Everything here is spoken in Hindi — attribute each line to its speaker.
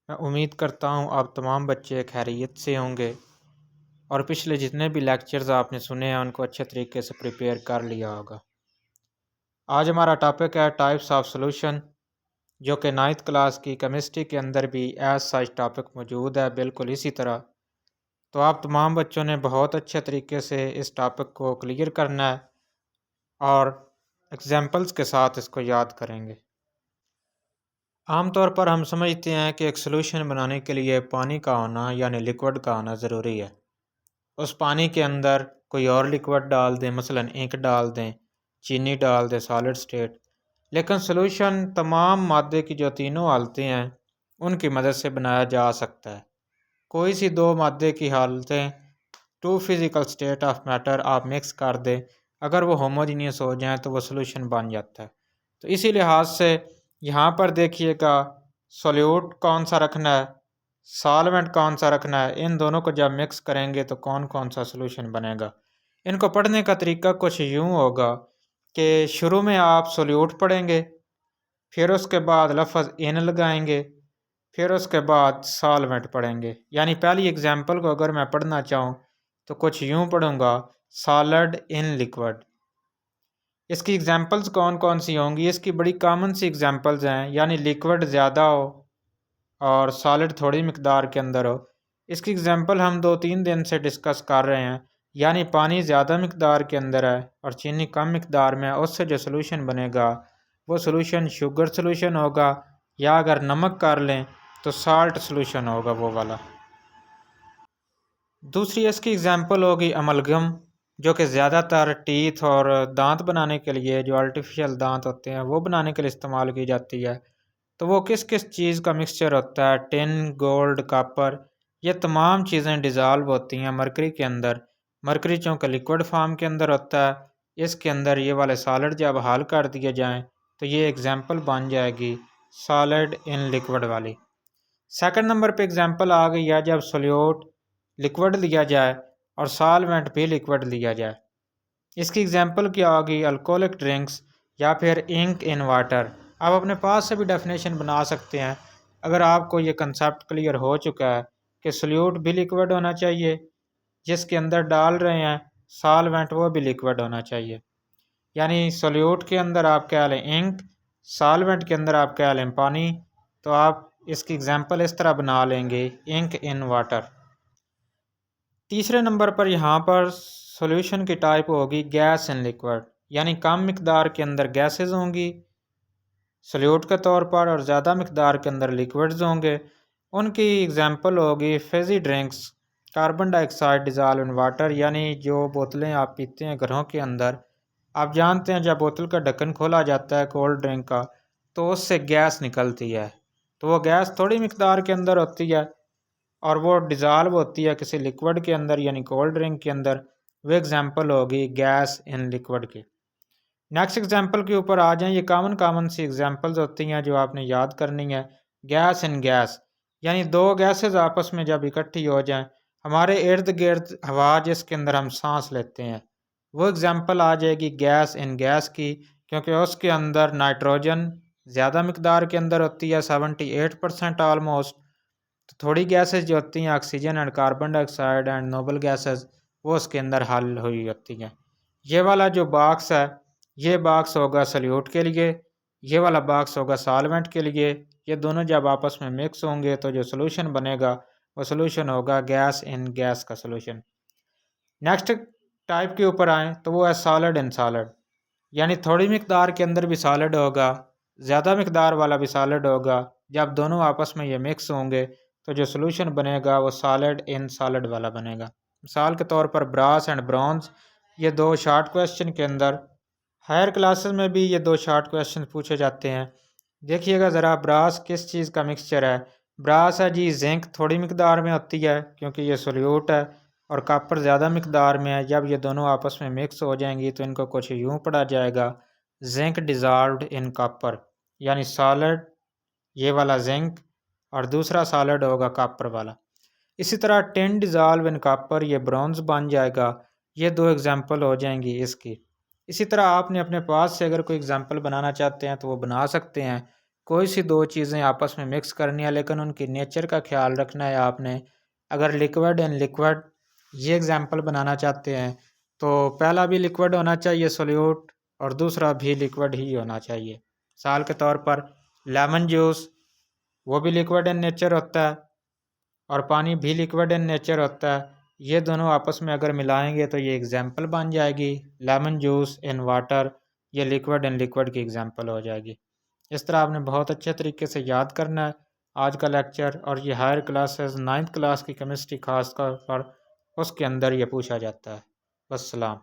Speaker 1: मैं उम्मीद करता हूँ आप तमाम बच्चे खैरियत से होंगे और पिछले जितने भी लेक्चर्स आपने सुने हैं उनको अच्छे तरीके से प्रिपेयर कर लिया होगा। आज हमारा टॉपिक है टाइप्स ऑफ सॉल्यूशन, जो कि 9th क्लास की केमिस्ट्री के अंदर भी एज सच टॉपिक मौजूद है, बिल्कुल इसी तरह। तो आप तमाम बच्चों ने बहुत अच्छे तरीके से इस टॉपिक को क्लियर करना है और एग्जांपल्स के साथ इसको याद करेंगे। आमतौर पर हम समझते हैं कि एक सॉल्यूशन बनाने के लिए पानी का होना यानी लिक्विड का होना ज़रूरी है। उस पानी के अंदर कोई और लिक्विड डाल दें, मसलन इंक डाल दें, चीनी डाल दें, सॉलिड स्टेट। लेकिन सॉल्यूशन तमाम मादे की जो तीनों हालतें हैं उनकी मदद से बनाया जा सकता है। कोई सी दो मादे की हालतें, two physical state of matter आप मिक्स कर दें, अगर वो होमोजीनियस हो जाएं तो वो सॉल्यूशन बन जाता है। तो इसी लिहाज से यहाँ पर देखिएगा, सॉल्यूट कौन सा रखना है, सॉल्वेंट कौन सा रखना है, इन दोनों को जब मिक्स करेंगे तो कौन कौन सा सॉल्यूशन बनेगा। इनको पढ़ने का तरीका कुछ यूँ होगा कि शुरू में आप सॉल्यूट पढ़ेंगे, फिर उसके बाद लफ्ज़ इन लगाएंगे, फिर उसके बाद सॉल्वेंट पढ़ेंगे। यानी पहली एग्जांपल को अगर मैं पढ़ना चाहूँ तो कुछ यूँ पढ़ूँगा, सॉलिड इन लिक्विड। इसकी एग्जांपल्स कौन कौन सी होंगी, इसकी बड़ी कॉमन सी एग्जांपल्स हैं, यानी लिक्विड ज़्यादा हो और सॉलिड थोड़ी मिकदार के अंदर हो। इसकी एग्जांपल हम 2-3 दिन से डिस्कस कर रहे हैं, यानी पानी ज़्यादा मिकदार के अंदर है और चीनी कम मिकदार में है, उससे जो सॉल्यूशन बनेगा वो सॉल्यूशन शुगर सॉल्यूशन होगा, या अगर नमक कर लें तो साल्ट सॉल्यूशन होगा वो वाला। दूसरी इसकी एग्जांपल होगी अमलगम, जो कि ज़्यादातर टीथ और दांत बनाने के लिए, जो आर्टिफिशियल दांत होते हैं वो बनाने के लिए इस्तेमाल की जाती है। तो वो किस किस चीज़ का मिक्सचर होता है, टिन, गोल्ड, कॉपर, ये तमाम चीज़ें डिज़ाल्व होती हैं मरकरी के अंदर। मरकरी चूँकि लिक्विड फॉर्म के अंदर होता है, इसके अंदर ये वाले सॉलिड जब हल कर दिए जाएँ तो ये एग्जांपल बन जाएगी सॉलिड इन लिक्विड वाली। सेकंड नंबर पे एग्जांपल आ गई है जब सोल्यूट लिक्विड लिया जाए और सॉल्वेंट भी लिक्विड लिया जाए। इसकी एग्जांपल क्या होगी, अल्कोहलिक ड्रिंक्स या फिर इंक इन वाटर। आप अपने पास से भी डेफिनेशन बना सकते हैं अगर आपको ये कंसेप्ट क्लियर हो चुका है कि सोल्यूट भी लिक्विड होना चाहिए, जिसके अंदर डाल रहे हैं सॉल्वेंट वो भी लिक्विड होना चाहिए। यानी सोल्यूट के अंदर आप कह लें इंक, सॉल्वेंट के अंदर आप कह लें पानी, तो आप इसकी एग्जांपल इस तरह बना लेंगे, इंक इन वाटर। तीसरे नंबर पर यहाँ पर सॉल्यूशन की टाइप होगी गैस इन लिक्विड, यानी कम मिकदार के अंदर गैसेस होंगी सॉल्यूट के तौर पर और ज़्यादा मिकदार के अंदर लिक्विड्स होंगे। उनकी एग्जांपल होगी Fiji drinks, carbon dioxide dissolve in water, यानी जो बोतलें आप पीते हैं घरों के अंदर, आप जानते हैं जब बोतल का ढक्कन खोला जाता है कोल्ड ड्रिंक का तो उससे गैस निकलती है, तो वो गैस थोड़ी मिकदार के अंदर होती है और वो डिज़ॉल्व होती है किसी लिक्विड के अंदर यानी कोल्ड ड्रिंक के अंदर। वो एग्जांपल होगी गैस इन लिक्विड की। नेक्स्ट एग्जांपल के ऊपर आ जाएं, ये कॉमन सी एग्जांपल्स होती हैं जो आपने याद करनी है। गैस इन गैस, यानी दो गैसेस आपस में जब इकट्ठी हो जाएं, हमारे इर्द गिर्द हवा जिसके अंदर हम सांस लेते हैं, वो एग्जांपल आ जाएगी गैस इन गैस की, क्योंकि उसके अंदर नाइट्रोजन ज़्यादा मिकदार के अंदर होती है, 78% आलमोस्ट। तो थोड़ी गैसेस जो होती हैं oxygen and carbon dioxide and noble gases, वो उसके अंदर हल हुई होती हैं। ये वाला जो बॉक्स है, ये बॉक्स होगा सॉल्यूट के लिए, ये वाला बॉक्स होगा सॉल्वेंट के लिए। ये दोनों जब आपस में मिक्स होंगे तो जो सोल्यूशन बनेगा वो सोल्यूशन होगा गैस इन गैस का सोल्यूशन। नेक्स्ट टाइप के ऊपर आएँ तो वो है सॉलिड इन सॉलिड, यानी थोड़ी मिकदार के अंदर भी सॉलिड होगा, ज़्यादा मिकदार वाला भी सॉलिड होगा। जब दोनों आपस में ये मिक्स होंगे तो जो सोल्यूशन बनेगा वो सॉलिड इन सॉलिड वाला बनेगा। मिसाल के तौर पर ब्रास एंड ब्रॉन्ज, ये दो शॉर्ट क्वेश्चन के अंदर, हायर क्लासेस में भी ये दो शॉर्ट क्वेश्चन पूछे जाते हैं। देखिएगा ज़रा, ब्रास किस चीज़ का मिक्सचर है। ब्रास है जी जिंक थोड़ी मिकदार में होती है क्योंकि ये सोल्यूट है, और कॉपर ज़्यादा मिकदार में है। जब ये दोनों आपस में मिक्स हो जाएंगी तो इनको कुछ यूँ पढ़ा जाएगा, जिंक डिज़ॉल्व्ड इन कॉपर, यानी सॉलिड ये वाला जिंक और दूसरा सॉलिड होगा कॉपर वाला। इसी तरह टिन डिज़ॉल्व इन कॉपर, ये ब्रॉन्ज बन जाएगा। ये दो एग्जांपल हो जाएंगी इसकी। इसी तरह आपने अपने पास से अगर कोई एग्जांपल बनाना चाहते हैं तो वो बना सकते हैं। कोई सी दो चीज़ें आपस में मिक्स करनी है, लेकिन उनकी नेचर का ख्याल रखना है आपने। अगर लिक्विड एंड लिक्विड ये एग्जांपल बनाना चाहते हैं तो पहला भी लिक्विड होना चाहिए सोल्यूट, और दूसरा भी लिक्विड ही होना चाहिए। मिसाल के तौर पर लेमन जूस, वो भी लिक्विड इन नेचर होता है और पानी भी लिक्विड इन नेचर होता है। ये दोनों आपस में अगर मिलाएंगे तो ये एग्जाम्पल बन जाएगी लेमन जूस इन वाटर, ये लिक्विड इन लिक्विड की एग्जाम्पल हो जाएगी। इस तरह आपने बहुत अच्छे तरीके से याद करना है आज का लेक्चर, और ये हायर क्लासेस 9th क्लास की केमिस्ट्री खास तौर पर उसके अंदर ये पूछा जाता है। वस्सलाम।